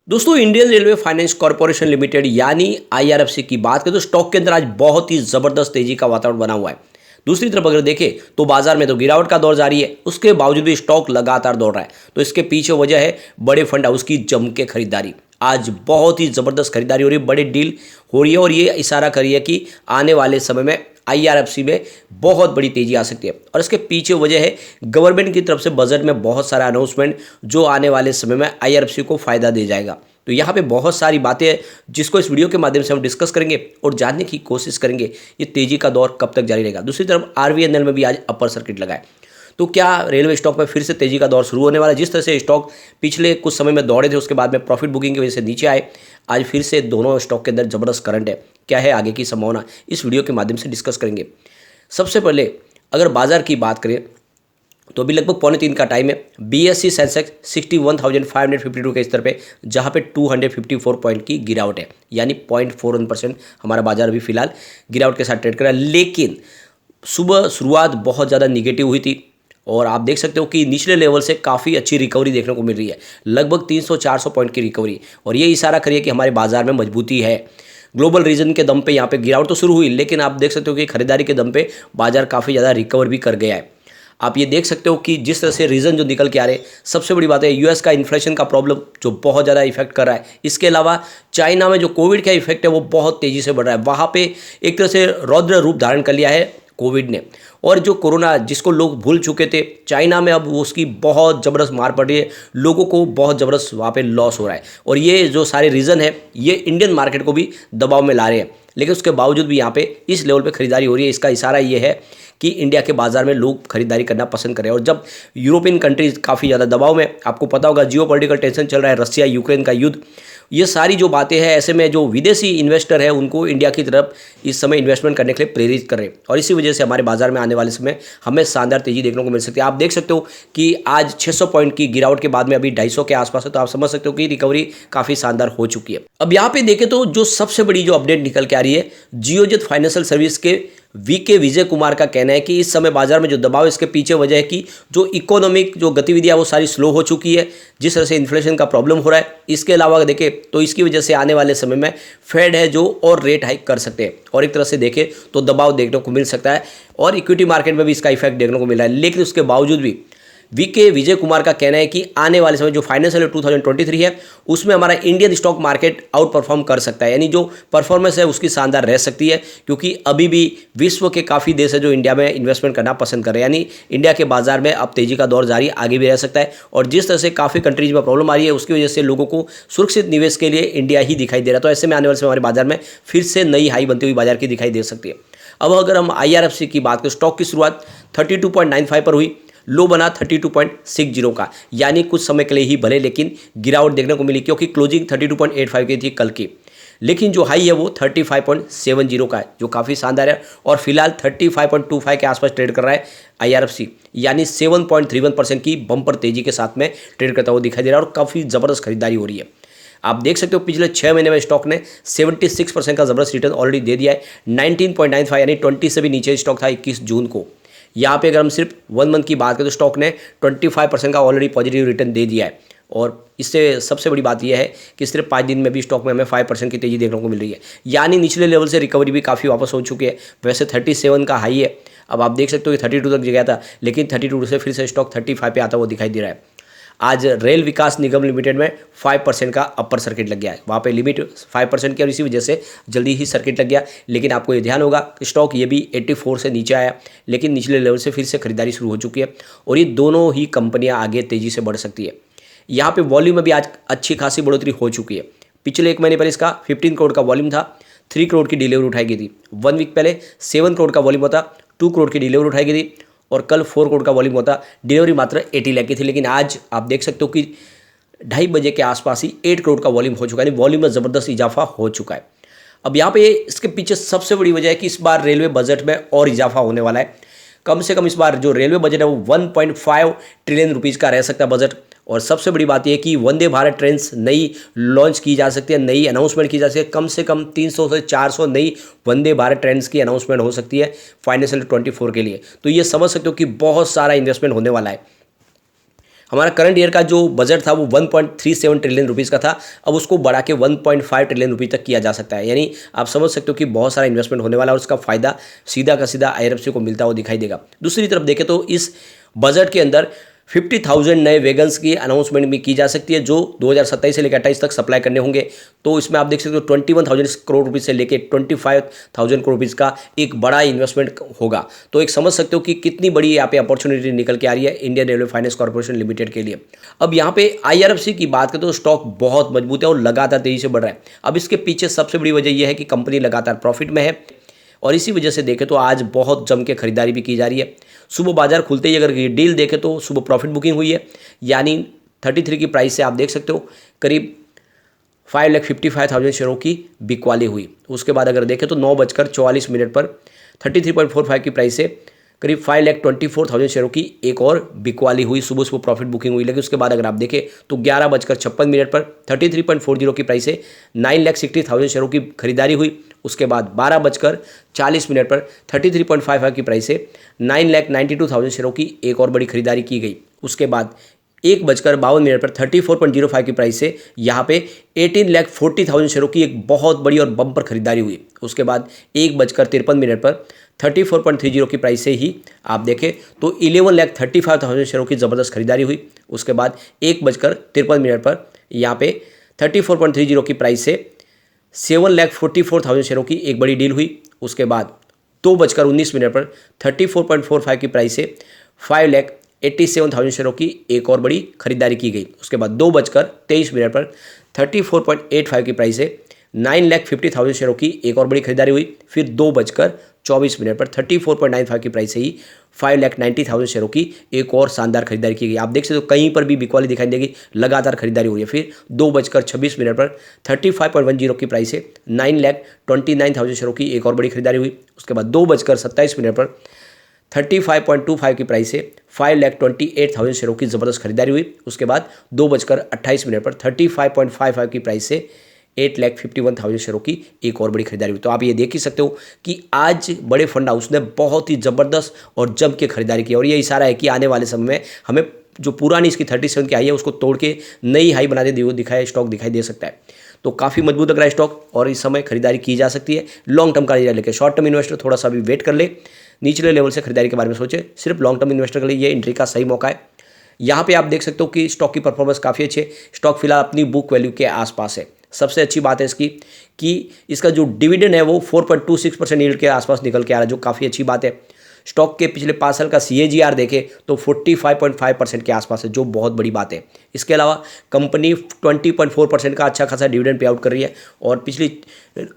दोस्तों Indian railway finance corporation limited यानी IRFC की बात करें तो स्टॉक के अंदर आज बहुत ही जबरदस्त तेजी का वातावरण बना हुआ है। दूसरी तरफ अगर देखें तो बाजार में तो गिरावट का दौर जारी है, उसके बावजूद भी स्टॉक लगातार दौड़ रहा है। तो इसके पीछे वजह है बड़े फंड हाउस की जम के खरीदारी। आज बहुत ही जबरदस्त खरीदारी हो रही है, बड़ी डील हो रही है और ये इशारा कर रही है कि आने वाले समय में आईआरएफसी में बहुत बड़ी तेजी आ सकती है। और इसके पीछे वजह है गवर्नमेंट की तरफ से बजट में बहुत सारा अनाउंसमेंट जो आने वाले समय में आईआरएफसी को फायदा दे जाएगा। तो यहाँ पे बहुत सारी बातें हैं जिसको इस वीडियो के माध्यम से हम डिस्कस करेंगे और जानने की कोशिश करेंगे ये तेजी का दौर कब तक जारी रहेगा। दूसरी तरफ आरवीएनएल में भी आज अपर सर्किट लगा है। तो क्या रेलवे स्टॉक में फिर से तेजी का दौर शुरू होने वाला है? जिस तरह से स्टॉक पिछले कुछ समय में दौड़े थे उसके बाद में प्रॉफिट बुकिंग की वजह से नीचे आए, आज फिर से दोनों स्टॉक के अंदर जबरदस्त करंट है। क्या है आगे की संभावना, इस वीडियो के माध्यम से डिस्कस करेंगे। सबसे पहले अगर बाजार की बात करें तो अभी लगभग 2:45 का टाइम है। बीएससी सेंसेक्स 61,552 के स्तर पे, जहां पे 254 पॉइंट की गिरावट है, यानी 0.41% हमारा बाजार अभी फिलहाल गिरावट के साथ ट्रेड कर रहा है। लेकिन सुबह शुरुआत बहुत ज़्यादा निगेटिव हुई थी और आप देख सकते हो कि निचले लेवल से काफ़ी अच्छी रिकवरी देखने को मिल रही है, लगभग 300-400 पॉइंट की रिकवरी। और ये इशारा करिए कि हमारे बाजार में मजबूती है। ग्लोबल रीजन के दम पे यहाँ पे गिरावट तो शुरू हुई, लेकिन आप देख सकते हो कि खरीदारी के दम पे बाजार काफ़ी ज़्यादा रिकवर भी कर गया है। आप ये देख सकते हो कि जिस तरह से रीजन जो निकल के आ रहे हैं, सबसे बड़ी बात है यूएस का इन्फ्लेशन का प्रॉब्लम जो बहुत ज़्यादा इफेक्ट कर रहा है। इसके अलावा चाइना में जो कोविड का इफेक्ट है वो बहुत तेज़ी से बढ़ रहा है। वहाँ पे एक तरह से रौद्र रूप धारण कर लिया है कोविड ने। और जो कोरोना जिसको लोग भूल चुके थे, चाइना में अब उसकी बहुत ज़बरदस्त मार पड़ रही है, लोगों को बहुत ज़बरदस्त वहाँ पे लॉस हो रहा है। और ये जो सारे रीज़न है ये इंडियन मार्केट को भी दबाव में ला रहे हैं, लेकिन उसके बावजूद भी यहाँ पे इस लेवल पे खरीदारी हो रही है। इसका इशारा ये है कि इंडिया के बाजार में लोग खरीदारी करना पसंद करें। और जब यूरोपियन कंट्रीज काफ़ी ज़्यादा दबाव में, आपको पता होगा जियोपॉलिटिकल टेंशन चल रहा है, रसिया यूक्रेन का युद्ध, ये सारी जो बातें हैं, ऐसे में जो विदेशी इन्वेस्टर है उनको इंडिया की तरफ इस समय इन्वेस्टमेंट करने के लिए प्रेरित कर रहे हैं। और इसी वजह से हमारे बाजार में आने वाले समय हमें शानदार तेजी देखने को मिल सकती है। आप देख सकते हो कि आज 600 पॉइंट की गिरावट के बाद में अभी 250 के आसपास है, तो आप समझ सकते हो कि रिकवरी काफ़ी शानदार हो चुकी है। अब यहाँ पे देखें तो जो सबसे बड़ी जो अपडेट निकल के आ रही है, जियोजेट फाइनेंशियल सर्विस के वीके विजय कुमार का कहना है कि इस समय बाजार में जो दबाव है इसके पीछे वजह है कि जो इकोनॉमिक जो गतिविधियां वो सारी स्लो हो चुकी है, जिस तरह से इन्फ्लेशन का प्रॉब्लम हो रहा है। इसके अलावा देखें तो इसकी वजह से आने वाले समय में फेड है जो और रेट हाइक कर सकते हैं, और एक तरह से देखें तो दबाव देखने को मिल सकता है। और इक्विटी मार्केट में भी इसका इफेक्ट देखने को मिल रहा है। लेकिन उसके बावजूद भी वीके विजय कुमार का कहना है कि आने वाले समय जो फाइनेंशियल ईयर 2023 है उसमें हमारा Indian stock market out perform कर सकता है, यानी जो परफॉर्मेंस है उसकी शानदार रह सकती है। क्योंकि अभी भी विश्व के काफ़ी देश है जो इंडिया में इन्वेस्टमेंट करना पसंद कर रहे हैं, यानी इंडिया के बाजार में अब तेजी का दौर जारी आगे भी रह सकता है। और जिस तरह से काफ़ी कंट्रीज में प्रॉब्लम आ रही है उसकी वजह से लोगों को सुरक्षित निवेश के लिए इंडिया ही दिखाई दे रहा है। तो ऐसे में आने वाले समय हमारे बाजार में फिर से नई हाई बनती हुई बाजार की दिखाई दे सकती है। अब अगर हम आईआरएफसी की बात करें, स्टॉक की शुरुआत 32.95 पर हुई, लो बना 32.60 का, यानी कुछ समय के लिए ही भले लेकिन गिरावट देखने को मिली, क्योंकि क्लोजिंग 32.85 की थी कल की। लेकिन जो हाई है वो 35.70 का है, जो काफ़ी शानदार है। और फिलहाल 35.25 के आसपास ट्रेड कर रहा है आईआरएफसी, यानी 7.31% की बम्पर तेजी के साथ में ट्रेड करता हुआ दिखाई दे रहा है। और काफ़ी ज़बरदस्त खरीदारी हो रही है। आप देख सकते हो पिछले 6 महीने में स्टॉक ने 76% का ज़बरदस्त रिटर्न ऑलरेडी दे दिया है। 19.95 यानी 20 से भी नीचे स्टॉक था 21 जून को। यहाँ पे अगर हम सिर्फ 1 मंथ की बात करें तो स्टॉक ने 25% का ऑलरेडी पॉजिटिव रिटर्न दे दिया है। और इससे सबसे बड़ी बात यह है कि सिर्फ 5 दिन में भी स्टॉक में हमें 5% की तेजी देखने को मिल रही है, यानी निचले लेवल से रिकवरी भी काफ़ी वापस हो चुकी है। वैसे 37 का हाई है, अब आप देख सकते हो कि 32 तक गया था, लेकिन 32 से फिर से स्टॉक 35 पे आता हुआ दिखाई दे रहा है। आज रेल विकास निगम लिमिटेड में 5% का अपर सर्किट लग गया है, वहाँ पे लिमिट 5% की, और इसी वजह से जल्दी ही सर्किट लग गया। लेकिन आपको ये ध्यान होगा स्टॉक ये भी 84 से नीचे आया, लेकिन निचले लेवल से फिर से खरीदारी शुरू हो चुकी है। और ये दोनों ही कंपनियां आगे तेज़ी से बढ़ सकती है। यहाँ पे वॉल्यूम में भी आज अच्छी खासी बढ़ोतरी हो चुकी है। पिछले 1 महीने पर इसका 15 करोड़ का वॉल्यूम था, 3 करोड़ की डिलीवरी उठाई गई थी। 1 वीक पहले 7 करोड़ का वॉल्यूम होता, 2 करोड़ की डिलीवरी उठाई गई थी। और कल 4 करोड़ का वॉल्यूम होता, डिलीवरी मात्र 80 लाख की थी। लेकिन आज आप देख सकते हो कि 2:30 बजे के आसपास ही 8 करोड़ का वॉल्यूम हो चुका है, यानी वॉल्यूम में ज़बरदस्त इजाफा हो चुका है। अब यहाँ पे इसके पीछे सबसे बड़ी वजह है कि इस बार रेलवे बजट में और इजाफा होने वाला है। कम से कम इस बार जो रेलवे बजट है वो 1.5 ट्रिलियन रुपीज़ का रह सकता है बजट। और सबसे बड़ी बात यह है कि वंदे भारत ट्रेन्स नई लॉन्च की जा सकती है, नई अनाउंसमेंट की जा सकती है। कम से कम 300 से 400 नई वंदे भारत ट्रेन्स की अनाउंसमेंट हो सकती है फाइनेंशियल 24 के लिए। तो ये समझ सकते हो कि बहुत सारा इन्वेस्टमेंट होने वाला है। हमारा करंट ईयर का जो बजट था वो 1.37 ट्रिलियन रुपीज़ का था, अब उसको बढ़ा के 1.5 ट्रिलियन रुपीज़ तक किया जा सकता है। यानी आप समझ सकते हो कि बहुत सारा इन्वेस्टमेंट होने वाला है और उसका फायदा सीधा का सीधा IRFC को मिलता हुआ दिखाई देगा। दूसरी तरफ देखें तो इस बजट के अंदर 50,000 नए वैगन्स की अनाउंसमेंट भी की जा सकती है, जो 2027 से लेकर 28 तक सप्लाई करने होंगे। तो इसमें आप देख सकते हो 21,000 करोड़ रुपये से लेकर 25,000 करोड़ रुपीज़ का एक बड़ा इन्वेस्टमेंट होगा। तो एक समझ सकते हो कि कितनी बड़ी यहाँ पे अपॉर्चुनिटी निकल के आ रही है Indian railway finance corporation limited के लिए। अब यहाँ पे IRFC की बात करें तो स्टॉक बहुत मजबूत है और लगातार तेजी से बढ़ रहा है। अब इसके पीछे सबसे बड़ी वजह यह है कि कंपनी लगातार प्रॉफिट में है और इसी वजह से देखें तो आज बहुत जम के खरीदारी भी की जा रही है। सुबह बाजार खुलते ही अगर ये डील देखें तो सुबह प्रॉफिट बुकिंग हुई है, यानी 33 की प्राइस से आप देख सकते हो करीब 5,55,000 शेयरों की बिकवाली हुई। उसके बाद अगर देखें तो 9:44 पर 33.45 की प्राइस से करीब 5,24,000 शेयरों की एक और बिकवाली हुई, सुबह सुबह प्रॉफिट बुकिंग हुई। लेकिन उसके बाद अगर आप देखें तो 11:56 पर 33.40 की प्राइस से 9,60,000 शेयरों की खरीदारी हुई। उसके बाद 12:40 पर 33.55 की प्राइस से 9,92,000 शेयरों की एक और बड़ी खरीदारी की गई। उसके बाद 1:52 पर 34.05 की प्राइस से यहाँ पे 18,40,000 शेयरों की एक बहुत बड़ी और बम्पर खरीदारी हुई। उसके बाद 1:53 पर 34.30 की प्राइस से ही आप देखें तो 11,35,000 शेयरों की ज़बरदस्त खरीदारी हुई। उसके बाद 1:53 पर यहाँ पे 34.30 की प्राइस से 7,44,000 शेयरों की एक बड़ी डील हुई। उसके बाद 2:19 पर 34.45 की प्राइस से 5,87,000 शेयरों की एक और बड़ी खरीदारी की गई। उसके बाद 2:23 पर 34.85 की प्राइस से 9,50,000 शेयरों की एक और बड़ी खरीदारी हुई। फिर 2:24 पर 34.95 की प्राइस से ही 5,90,000 शेयरों की एक और शानदार खरीदारी की गई। आप देख सकते हो कहीं पर भी बिकवाली दिखाई देगी, लगातार खरीदारी हो रही है। फिर 2:26 पर 35.10 की प्राइस से 9,29,000 शेयरों की एक और बड़ी खरीदारी हुई। उसके बाद 2:27 पर 35.25 की प्राइस से 5,28,000 शेयरों की ज़बरदस्त खरीदारी हुई। उसके बाद 2:28 पर 35.55 की प्राइस से 8,51,000 शेयरों की एक और बड़ी खरीदारी हुई। तो आप ये देख ही सकते हो कि आज बड़े फंड हाउस ने बहुत ही ज़बरदस्त और जम के खरीदारी की और ये इशारा है कि आने वाले समय में हमें जो पुरानी इसकी 37 की हाई है उसको तोड़ के नई हाई बना दे स्टॉक दिखाई दे सकता है। तो काफ़ी मजबूत लग रहा है स्टॉक और इस समय खरीदारी की जा सकती है। लॉन्ग टर्म का लेकर शॉर्ट टर्म इन्वेस्टर थोड़ा सा भी वेट कर ले, निचले लेवल से खरीदारी के बारे में सोचे। सिर्फ लॉन्ग टर्म इन्वेस्टर के लिए ये एंट्री का सही मौका है। यहाँ पे आप देख सकते हो कि स्टॉक की परफॉर्मेंस काफ़ी अच्छी है। स्टॉक फिलहाल अपनी बुक वैल्यू के आसपास है। सबसे अच्छी बात है इसकी कि इसका जो डिविडेंड है वो 4.26% यील्ड के आसपास निकल के आ रहा है, जो काफ़ी अच्छी बात है। स्टॉक के पिछले 5 साल का CAGR देखें तो 45.5% के आसपास है, जो बहुत बड़ी बात है। इसके अलावा कंपनी 20.4% का अच्छा खासा डिविडेंड पे आउट कर रही है और पिछली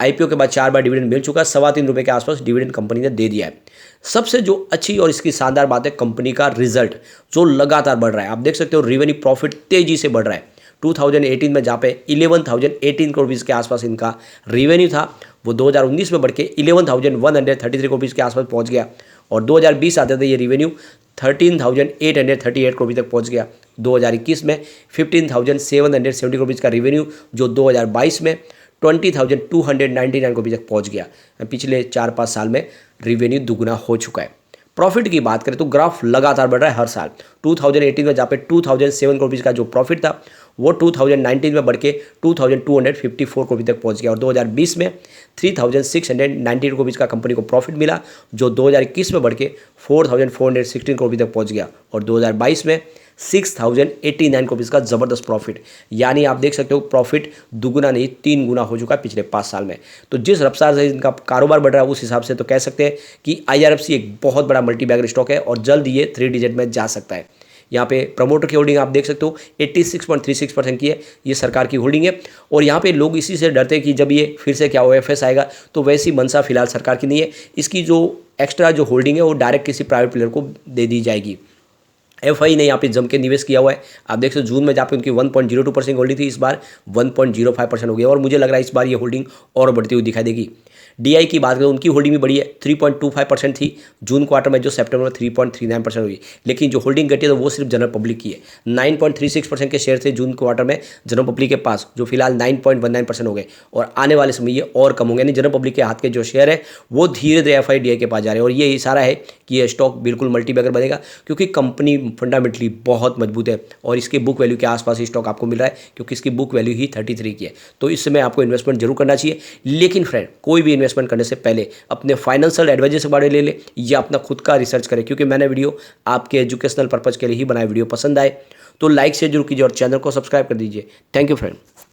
IPO के बाद 4 बार डिविडेंड मिल चुका है। 3.25 रुपये के आसपास डिविडेंड कंपनी ने दे दिया है। सबसे जो अच्छी और इसकी शानदार बात है कंपनी का रिजल्ट, जो लगातार बढ़ रहा है। आप देख सकते हो रेवेन्यू प्रॉफिट तेजी से बढ़ रहा है। 2018 में जहाँ पे 11,018 करोड़ रुपीज़ के आसपास इनका रेवेन्यू था, वो 2019 में बढ़ के 11,133 करोड़ रुपीज़ के आसपास पहुँच गया और 2020 आते थे ये रेवेन्यू 13,838 करोड़ तक पहुँच गया। 2021 में 15,770 करोड़ रुपीज़ का रेवेन्यू, जो 2022 में 20,299 करोड़ तक पहुँच गया। पिछले 4-5 साल में रेवेन्यू दुगुना हो चुका है। प्रॉफिट की बात करें तो ग्राफ लगातार बढ़ रहा है हर साल। 2018 में जहाँ पे 2,007 करोड़ रुपीज़ का जो प्रॉफिट था वो 2019 में बढ़ के 2,254 करोड़ तक पहुंच गया और 2020 में 3,690 करोड़ का कंपनी को प्रॉफिट मिला, जो 2021 में बढ़ के 4,416 करोड़ तक पहुंच गया और 2022 में 6,089 करोड़ का ज़बरदस्त प्रॉफिट। यानी आप देख सकते हो प्रॉफिट दुगुना नहीं 3 गुना हो चुका है पिछले 5 साल में। तो जिस रफ्तार से इनका कारोबार बढ़ रहा है उस हिसाब से तो कह सकते हैं कि IRFC एक बहुत बड़ा मल्टीबैगर स्टॉक है और जल्द ये 3 डिजिट में जा सकता है। यहाँ पे प्रमोटर की होल्डिंग आप देख सकते हो 86.36% की है, ये सरकार की होल्डिंग है और यहाँ पे लोग इसी से डरते हैं कि जब ये फिर से क्या OFS आएगा तो वैसी मंशा फिलहाल सरकार की नहीं है। इसकी जो एक्स्ट्रा जो होल्डिंग है वो डायरेक्ट किसी प्राइवेट प्लेयर को दे दी जाएगी। FI ने यहाँ पे जम के निवेश किया हुआ है। आप देख सकते हो जून में जहाँ पे उनकी 1.02% होल्डिंग थी, इस बार 1.05% हो गया और मुझे लग रहा है इस बार ये होल्डिंग और बढ़ती हुई दिखाई देगी। DI की बात करें उनकी होल्डिंग भी बढ़ी है, 3.25% थी जून क्वार्टर में, जो सितंबर में 3.39% हुई। लेकिन जो होल्डिंग घटी है तो वो सिर्फ जनरल पब्लिक की है। 9.36% के शेयर थे जून क्वार्टर में जनरल पब्लिक के पास, जो फिलहाल 9.19% हो गए और आने वाले समय ये और कम होंगे। यानी जनरल पब्लिक के हाथ के जो शेयर है वो धीरे धीरे FIDI के पास जा रहे हैं और ये इशारा है कि ये स्टॉक बिल्कुल मल्टीबैगर बनेगा, क्योंकि कंपनी फंडामेंटली बहुत मजबूत है और इसके बुक वैल्यू के आसपास ही स्टॉक आपको मिल रहा है, क्योंकि इसकी बुक वैल्यू ही 33 की है। तो इस समय आपको इन्वेस्टमेंट जरूर करना चाहिए। लेकिन फ्रेंड, कोई भी इन्वेस्टमेंट करने से पहले अपने फाइनेंशियल एडवाइजर से बारे ले ले या अपना खुद का रिसर्च करें, क्योंकि मैंने वीडियो आपके एजुकेशनल पर्पज़ के लिए ही बनाया। वीडियो पसंद आए तो लाइक शेयर जरूर कीजिए और चैनल को सब्सक्राइब कर दीजिए। Thank you friend.